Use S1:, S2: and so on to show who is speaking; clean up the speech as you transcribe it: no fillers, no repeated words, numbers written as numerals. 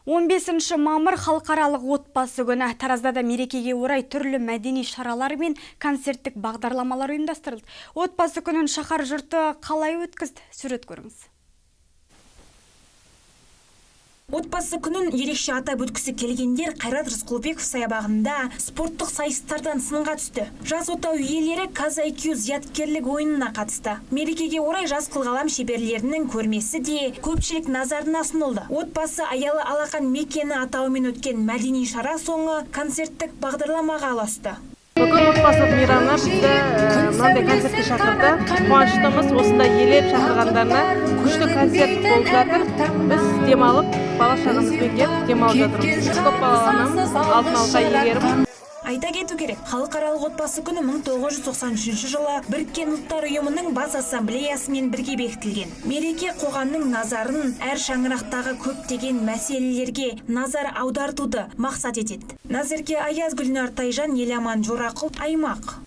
S1: 15 мамыр халықаралық отбасы күні. Таразда мерекеге орай түрлі мәдени шаралар мен концерттік бағдарламалар ұйымдастырылды. Отбасы күнін шаһар жұрты қалай өткізді? Сурет көріңіз.
S2: Отбасы күнін ерекше атап өткісі келгендер Қайрат Рысқұлбеков саябағында спорттық сайыстардан сынға түсті. Жас отау иелері Казайкю зияткерлік ойынына қатысты. Мерекеге орай жас қылғалам шеберлерінің көрмесі де көпшілік назарына ұсынылды. Отбасы аялы алақан мекені атауымен өткен мәдени шара соңы концерттік бағдарламаға ұласты.
S3: Бүгін отбасылық мейрамына бізді мынандай концертке шақырды. Қуаныштымыз, осында елеп шақырғандарына күшті концерт болып жатыр. Біз демалып, бала-шағамызбен келіп демалып жатырмыз. Көп балалы анамыз, алтын алқа иегерім.
S2: Айта кету керек, халықаралық отбасы күні 1993 жылы Біріккен ұлттар ұйымының бас ассамблеясымен бірге бекітілген. Мереке қоғамның назарын әр шаңырақтағы көптеген мәселелерге назар аудартуды мақсат етеді. Назерке Аяз, Гүлнар Тайжан, Еламан Жорақұл, Аймақ.